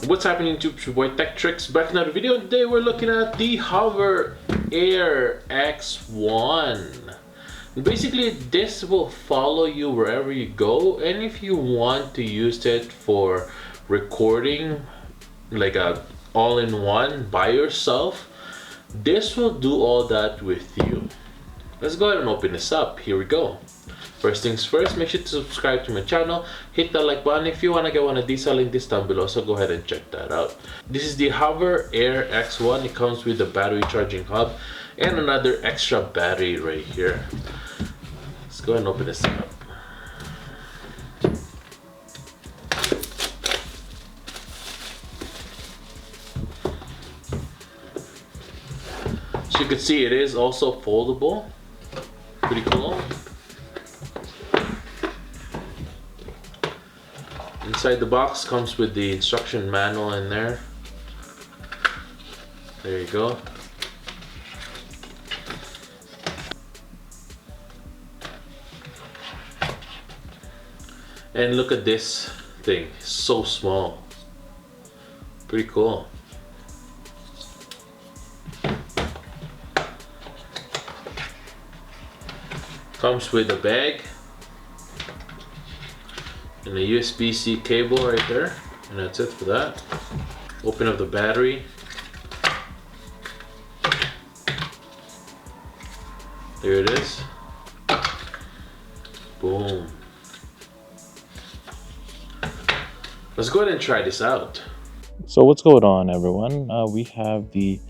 What's happening YouTube? It's your boy Tech Tricks back in another video. Today we're looking at the HOVERair X1. Basically this will follow you wherever you go, and if you want to use it for recording like a all-in-one by yourself, this will do all that with you. Let's go ahead and open this up. Here we go. First things first, make sure to subscribe to my channel, hit that like button if you want to get one of these. I'll link this down below, so go ahead and check that out. This is the HOVERair X1. It comes with a battery charging hub and another extra battery right here. Let's go ahead and open this up. As you can see, it is also foldable. Pretty cool. Inside the box comes with the instruction manual in there. There you go. And look at this thing, so small. Pretty cool. Comes with a bag and a USB-C cable right there, and that's it for that. Open up the battery. There it is. Boom. Let's go ahead and try this out. So what's going on, everyone? We have the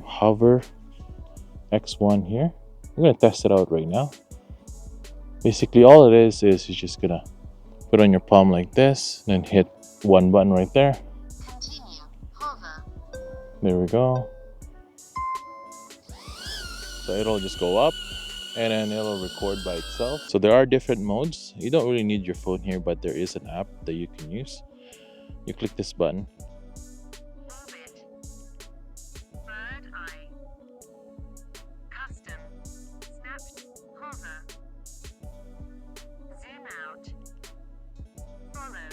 Hover X1 here. We're gonna test it out right now. Basically all it is you're just gonna put on your palm like this, then hit one button right there. Continue. Hover. There we go. So it'll just go up and then it'll record by itself. So there are different modes. You don't really need your phone here, but there is an app that you can use. You click this button. Orbit. Bird eye. Custom. Snap. Hover. Zoom out. Follow.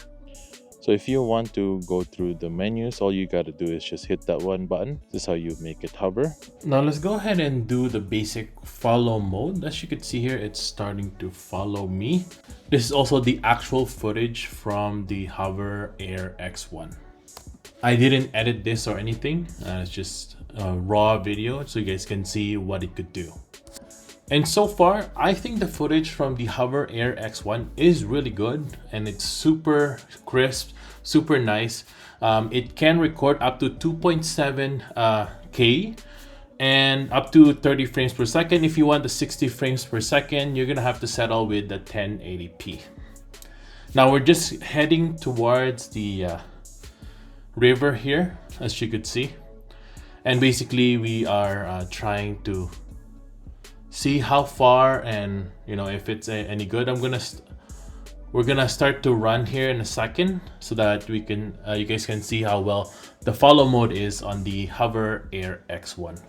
So if you want to go through the menus, all you got to do is just hit that one button. This is how you make it hover. Now let's go ahead and do the basic follow mode. As you can see here, it's starting to follow me. This is also the actual footage from the HOVERair X1. I didn't edit this or anything. It's just a raw video so you guys can see what it could do. And so far, I think the footage from the HOVERair X1 is really good, and it's super crisp, super nice. It can record up to 2.7K and up to 30 frames per second. If you want the 60 frames per second, you're gonna have to settle with the 1080p. Now we're just heading towards the river here, as you could see. And basically we are trying to see how far and if it's any good. We're gonna start to run here in a second so that we can you guys can see how well the follow mode is on the HOVERair X1.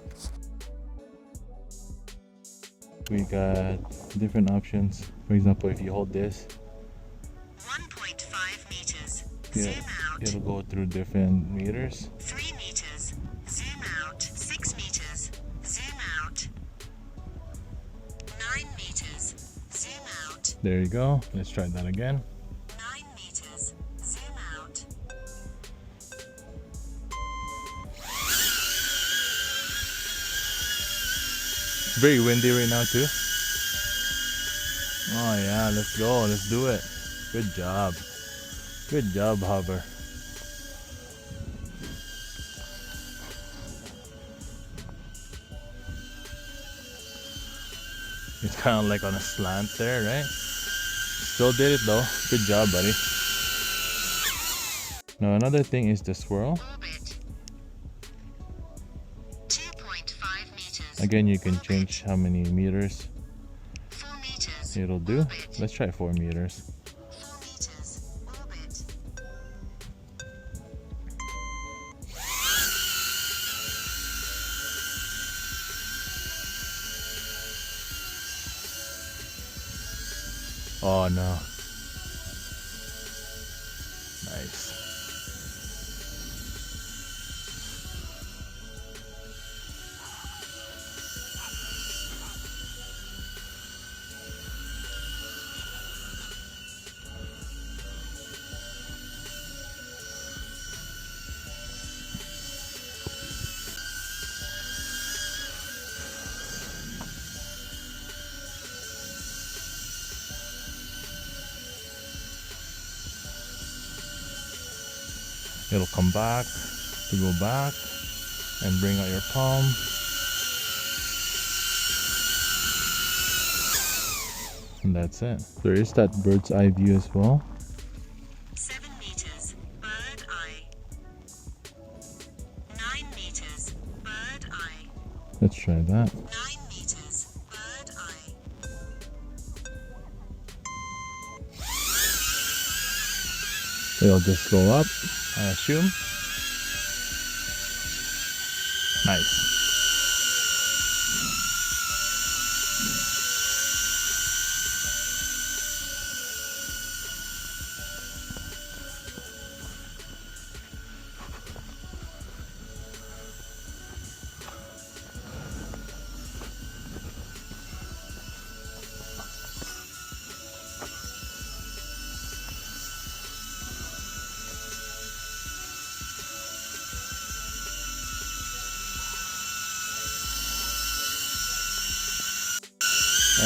We got different options. For example, if you hold this, 1.5 meters. Zoom out. it'll go through different meters. 3 meters. Zoom out. 6 meters. Zoom out. 9 meters. Zoom out. There you go. Let's try that again. 9 meters. Zoom out. It's very windy right now too. Oh yeah, let's go. Let's do it. Good job. Good job, Hover. It's kind of like on a slant there, right? Still did it though. Good job, buddy. Now another thing is the swirl. Orbit. 2.5 meters. Again, you can change how many meters 4 meters. it'll do. Orbit. Let's try 4 meters. 4 meters. Orbit. Oh no. Nice. it'll come back to go back and bring out your palm. And that's it. There is that bird's eye view as well. 7 meters, bird eye. 9 meters, bird eye. Let's try that. 9 meters, bird eye. It'll just go up, I assume. Nice.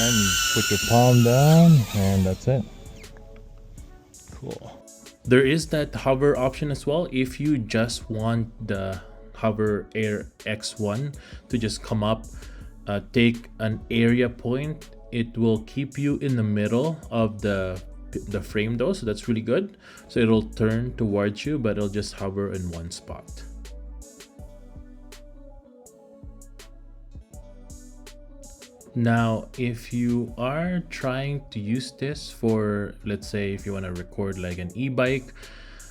And you put your palm down, and that's it. Cool. There is that hover option as well. If you just want the HOVERair X1 to just come up, take an area point, it will keep you in the middle of the frame though, so that's really good. So it'll turn towards you, but it'll just hover in one spot. Now, if you are trying to use this for, let's say, if you want to record like an e-bike,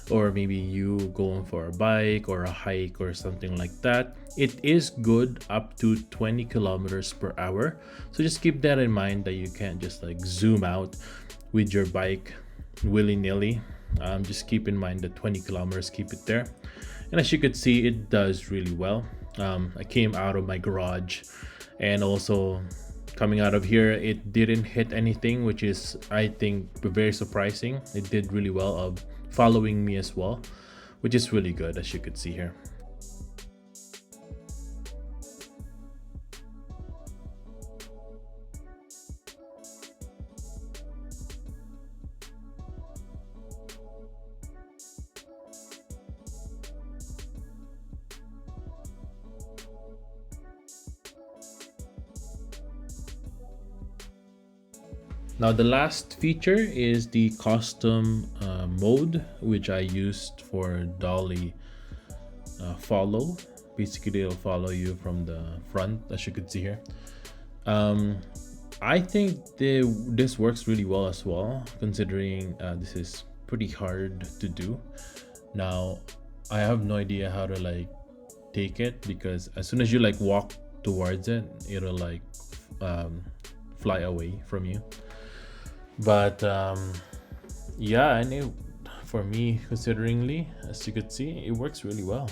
or maybe you going for a bike or a hike or something like that, it is good up to 20 kilometers per hour. So just keep that in mind, that you can't just like zoom out with your bike willy-nilly. Just keep in mind that 20 kilometers, keep it there. And as you could see, it does really well. I came out of my garage, and also coming out of here, it didn't hit anything, which is, I think, very surprising. It did really well of following me as well, which is really good, as you could see here. Now the last feature is the custom mode, which I used for dolly follow. Basically, it'll follow you from the front, as you can see here. I think this works really well as well, considering this is pretty hard to do. Now, I have no idea how to like take it, because as soon as you like walk towards it, it'll like fly away from you. But yeah, and for me, consideringly, as you could see, it works really well.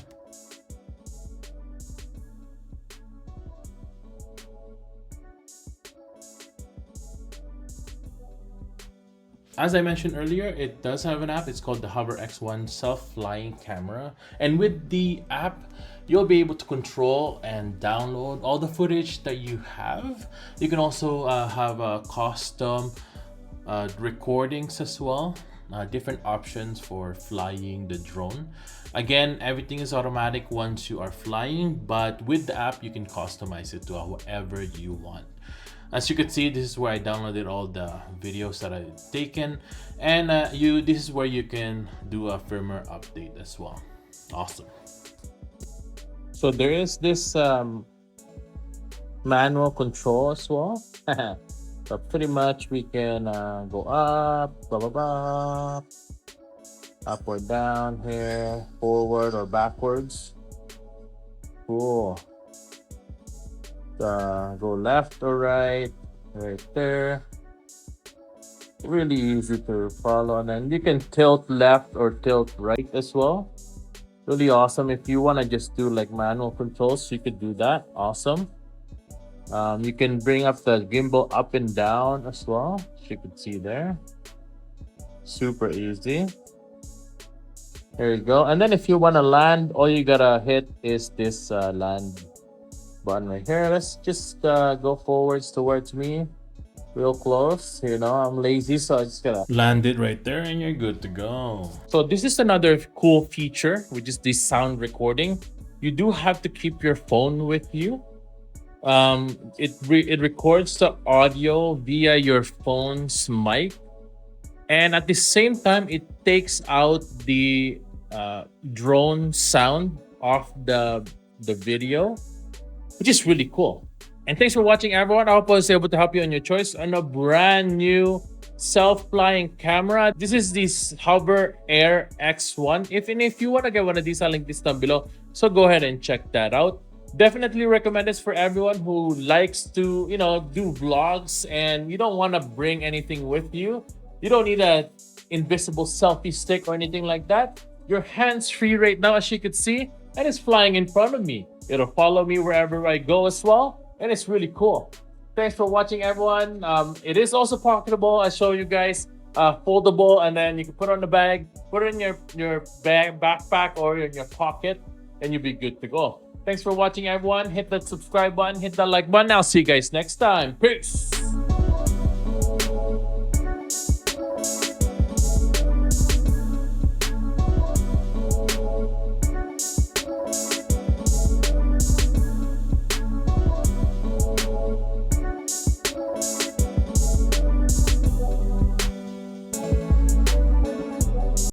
As I mentioned earlier, it does have an app. It's called the HOVER X1 self-flying camera. And with the app, you'll be able to control and download all the footage that you have. You can also have a custom recordings as well, different options for flying the drone. Again, everything is automatic once you are flying, but with the app you can customize it to however you want. As you can see, this is where I downloaded all the videos that I've taken, and this is where you can do a firmware update as well. Awesome. So there is this manual control as well. So pretty much we can go up, up or down here, forward or backwards. Cool. Go left or right there. Really easy to follow, and then you can tilt left or tilt right as well. Really awesome. If you want to just do like manual controls, you could do that. Awesome. You can bring up the gimbal up and down as well, as you can see there. Super easy. There you go. And then if you want to land, all you gotta hit is this land button right here. Let's just go forwards towards me. real close. You know, I'm lazy, so I just gotta Land it right there and you're good to go. So this is another cool feature, which is the sound recording. You do have to keep your phone with you. It records the audio via your phone's mic, and at the same time, it takes out the drone sound off the video, which is really cool. And thanks for watching, everyone. I hope I was able to help you on your choice on a brand new self-flying camera. This is this HOVERair X1. If you want to get one of these, I'll link this down below. So go ahead and check that out. Definitely recommend this for everyone who likes to, do vlogs and you don't want to bring anything with you. You don't need a invisible selfie stick or anything like that. Your hands free right now, as you can see, and it's flying in front of me. It'll follow me wherever I go as well, and it's really cool. Thanks for watching, everyone. It is also pocketable. I show you guys foldable, and then you can put it on the bag, put it in your bag, backpack, or in your pocket, and you'll be good to go. Thanks for watching, everyone. Hit that subscribe button, hit that like button. I'll see you guys next time. Peace.